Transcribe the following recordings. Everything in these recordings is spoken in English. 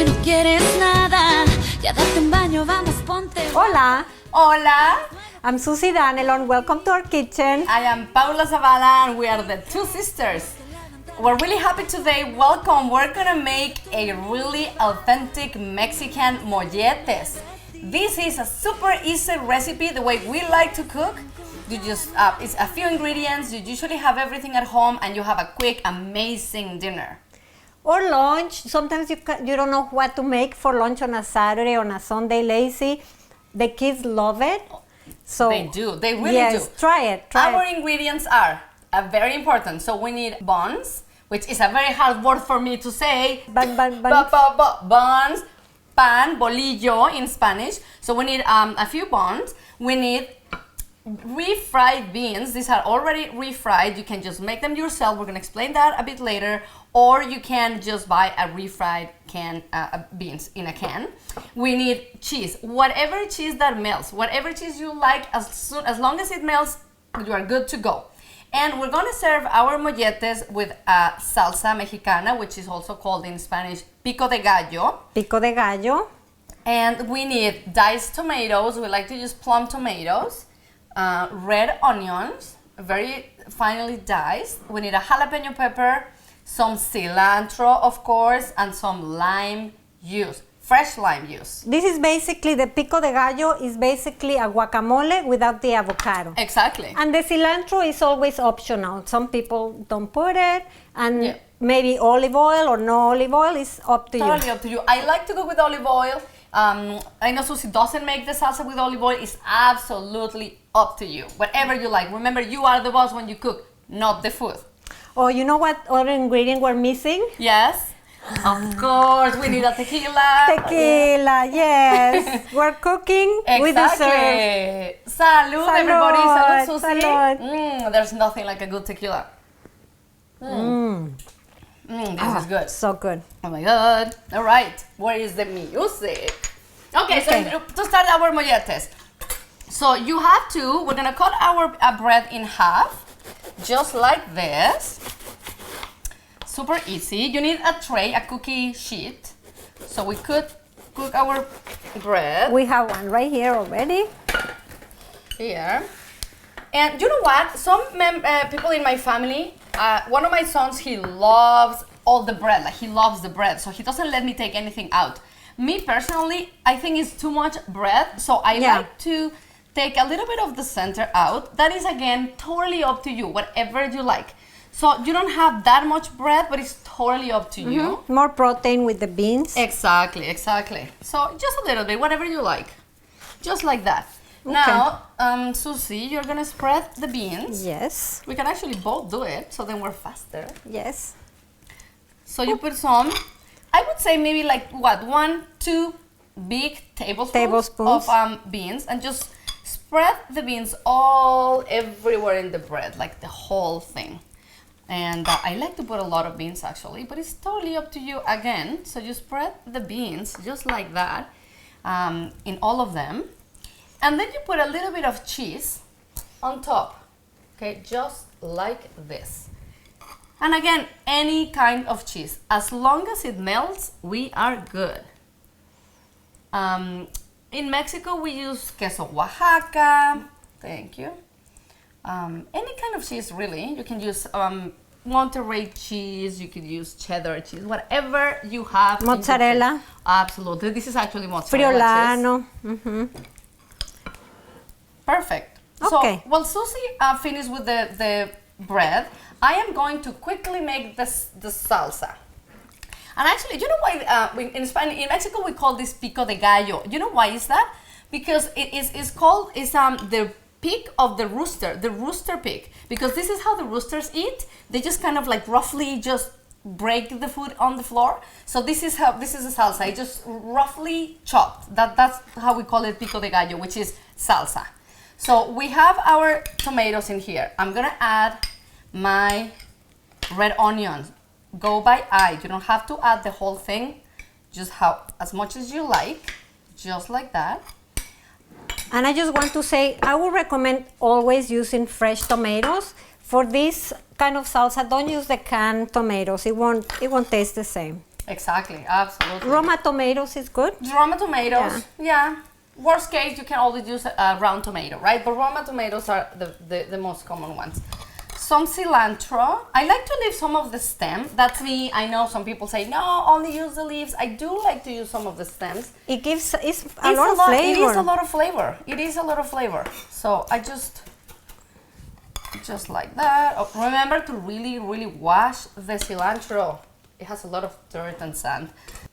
que no quieres nada, ya date un baño, vamos, ponte. Hola, Hola, I'm Susie Danelon. Welcome to our kitchen. I am Paula Zavala and we are the two sisters. We're really happy today. Welcome. We're gonna make a really authentic Mexican molletes. This is a super easy recipe, the way we like to cook. You just, it's a few ingredients, you usually have everything at home and you have a quick, amazing dinner. Or lunch. Sometimes you don't know what to make for lunch on a Saturday, on a Sunday, lazy. The kids love it. So They do, they really yes, do. try it. Our ingredients are very important. So we need buns, which is a very hard word for me to say. Buns. Buns, pan, bolillo in Spanish. So we need a few buns. We need refried beans. These are already refried. You can just make them yourself. We're gonna explain that a bit later. Or you can just buy a refried can beans in a can. We need cheese, whatever cheese that melts, whatever cheese you like. As long as it melts, you are good to go. And we're gonna serve our molletes with salsa mexicana, which is also called in Spanish pico de gallo. Pico de gallo. And we need diced tomatoes. We like to use plum tomatoes. Red onions, very finely diced. We need a jalapeno pepper, some cilantro, of course, and some lime juice, fresh lime juice. This is basically, the pico de gallo is basically a guacamole without the avocado. Exactly. And the cilantro is always optional. Some people don't put it, and Yeah. maybe olive oil or no olive oil is up to Totally you. up to you. I like to cook with olive oil. I know Susie doesn't make the salsa with olive oil. It's absolutely up to you. Whatever you like. Remember, you are the boss when you cook, not the food. Oh, you know what other ingredient we're missing? Yes? Of course, we need a tequila. Tequila, yes. We're cooking with dessert. Exactly. Salud, everybody. Salud, Salud, Susie. salud. There's nothing like a good tequila. This is good. So good. Oh my God. All right. Where is the music? Okay, Okay. so to start our molletes. So you have to, we're gonna cut our bread in half, just like this. Super easy. You need a tray, a cookie sheet. So we could cook our bread We have one right here already. here. And you know what? Some people in my family, one of my sons, he loves all the bread. Like, he loves the bread, so he doesn't let me take anything out. Me personally, I think it's too much bread, so I Yeah. like to take a little bit of the center out. That is, again, totally up to you, whatever you like. So you don't have that much bread, but it's totally up to you. More protein with the beans. Exactly, exactly. So just a little bit, whatever you like. Just like that. Now, Susie, you're gonna spread the beans. Yes, We can actually both do it, so then we're faster. yes. So you put some, I would say maybe like what, 1-2 big tablespoons of beans, and just spread the beans all everywhere in the bread, like the whole thing. And I like to put a lot of beans actually, but it's totally up to you again. So you spread the beans just like that in all of them. And then you put a little bit of cheese on top, okay, just like this. And again, any kind of cheese. As long as it melts, we are good. In Mexico, we use queso Oaxaca. Thank you. Any kind of cheese, really. You can use Monterey cheese, you could use cheddar cheese, whatever you have. Mozzarella. Absolutely. This is actually mozzarella cheese. Friolano. Perfect. Okay. So while Susie finished with the bread, I am going to quickly make the salsa. And actually, you know why in Mexico we call this pico de gallo? You know why is that? Because it's called the pig of the rooster pig. Because this is how the roosters eat. They just kind of like roughly just break the food on the floor. So this is the salsa. It's just roughly chopped. That's how we call it pico de gallo, which is salsa. So we have our tomatoes in here. I'm gonna add my red onions. Go by eye. You don't have to add the whole thing. Just as much as you like. Just like that. And I just want to say, I would recommend always using fresh tomatoes. For this kind of salsa, don't use the canned tomatoes. It won't taste the same. Exactly, absolutely. Roma tomatoes is good. Roma tomatoes, yeah. Worst case, you can always use a round tomato, right? But Roma tomatoes are the most common ones. Some cilantro. I like to leave some of the stem. That's me. I know some people say, no, only use the leaves. I do like to use some of the stems. It gives it's a lot of flavor. It is a lot of flavor. It is a lot of flavor. So I just like that. Oh, remember to really, really wash the cilantro. It has a lot of dirt and sand.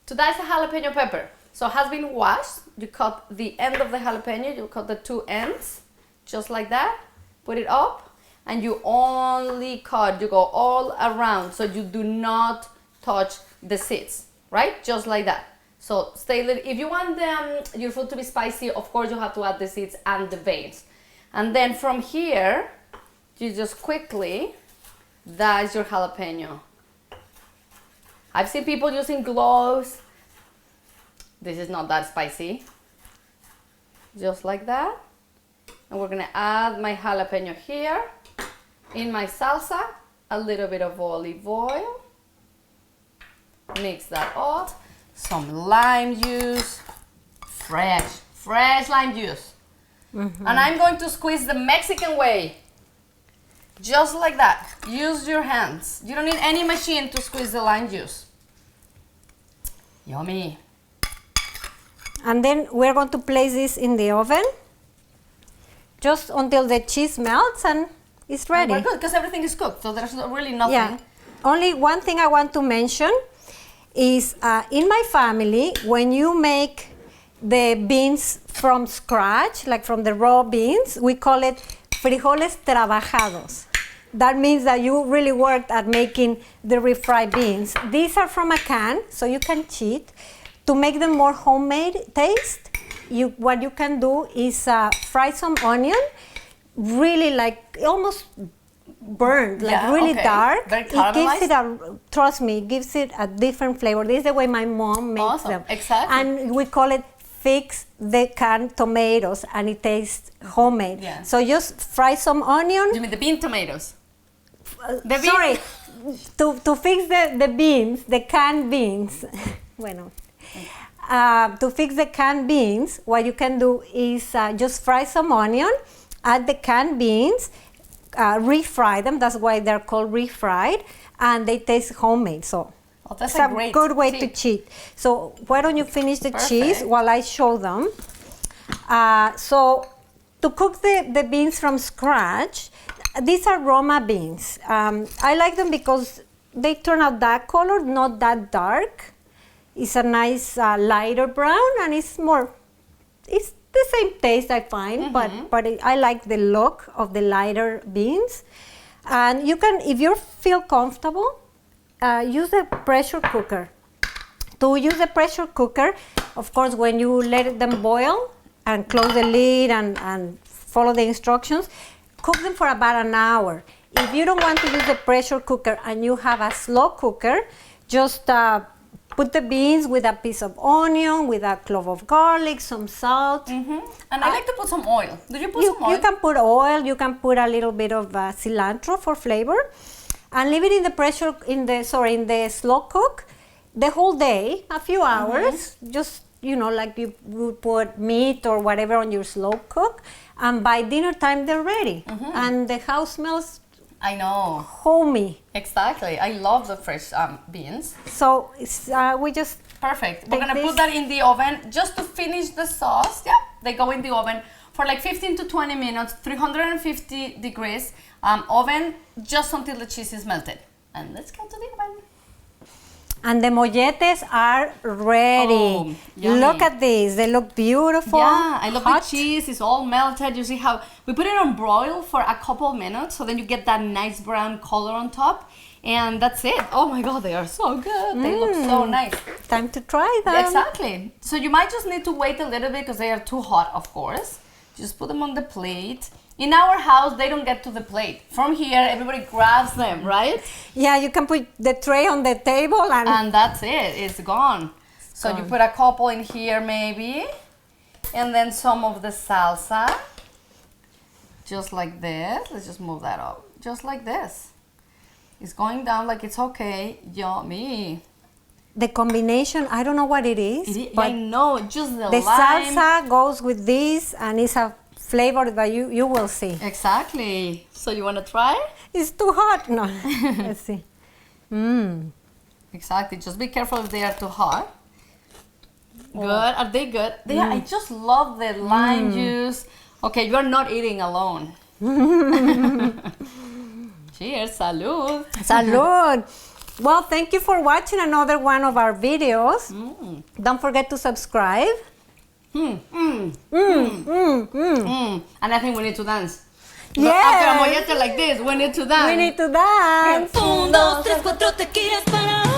To dice a jalapeno pepper. So it has been washed. You cut the end of the jalapeno. You cut the two ends, just like that. Put it up, and you only cut. You go all around, so you do not touch the seeds, right? Just like that. So stay. If you want your food to be spicy, of course you have to add the seeds and the veins. And then from here, you just quickly dice your jalapeno. I've seen people using gloves. This is not that spicy. Just like that. And we're gonna add my jalapeno here. In my salsa, a little bit of olive oil. Mix that up. Some lime juice. Fresh lime juice. And I'm going to squeeze the Mexican way. Just like that. Use your hands. You don't need any machine to squeeze the lime juice. Yummy. And then we're going to place this in the oven just until the cheese melts and it's ready. We're good because everything is cooked, so there's really nothing. Yeah. Only one thing I want to mention is in my family, when you make the beans from scratch, like from the raw beans, we call it frijoles trabajados. That means that you really worked at making the refried beans. These are from a can, so you can cheat. To make them more homemade taste, what you can do is fry some onion, really like almost burned, like really dark. Very it gives it trust me, it gives it a different flavor. This is the way my mom makes them. Exactly. And we call it fix the canned tomatoes, and it tastes homemade. Yeah. So just fry some onion. You mean the bean tomatoes? Sorry, to fix the beans, the canned beans. Bueno. To fix the canned beans, what you can do is just fry some onion, add the canned beans, refry them. That's why they're called refried, and they taste homemade. So that's it's a good way to cheat. So why don't you finish the cheese while I show them? So to cook the beans from scratch, these are Roma beans. I like them because they turn out that color, not that dark. It's a nice lighter brown, and it's the same taste, I find, but I like the look of the lighter beans. And you can, if you feel comfortable, use a pressure cooker. To use a pressure cooker, of course, when you let them boil and close the lid and follow the instructions, cook them for about an hour. If you don't want to use a pressure cooker and you have a slow cooker, just put the beans with a piece of onion, with a clove of garlic, some salt. And I like to put some oil. Do you put some oil? You can put oil. You can put a little bit of cilantro for flavor, and leave it in the slow cook the whole day, a few hours. Just like you would put meat or whatever on your slow cook, and by dinner time they're ready, and the house smells. I know. Homey. Exactly. I love the fresh beans. So we just perfect. We're gonna put that in the oven just to finish the sauce. Yeah, they go in the oven for like 15 to 20 minutes, 350 degrees oven, just until the cheese is melted. And let's go to the oven. And the molletes are ready. Oh, look at these. They look beautiful. Yeah, I love the cheese. It's all melted. You see how we put it on broil for a couple minutes, so then you get that nice brown color on top. And that's it. Oh my God, they are so good. They look so nice. Time to try them. Exactly. So you might just need to wait a little bit because they are too hot, of course. Just put them on the plate. In our house, they don't get to the plate. From here, everybody grabs them, right? Yeah, you can put the tray on the table and that's it. It's gone. So you put a couple in here maybe. And then some of the salsa. Just like this. Let's just move that up. Just like this. It's going down like it's okay. Yummy. the combination, I don't know what it is. I but know, just the the lime. salsa goes with this, and it's a flavor that you will see. Exactly. So you want to try? It's too hot. No, let's see. Exactly. Just be careful if they are too hot. Good. Are they good? They are, I just love the lime juice. Okay, you are not eating alone. Cheers. Salud. Salud. Well, thank you for watching another one of our videos. Don't forget to subscribe. And I think we need to dance. Yes. After a mollete like this, we need to dance. We need to dance. 1, 2, 3, 4 tequilas para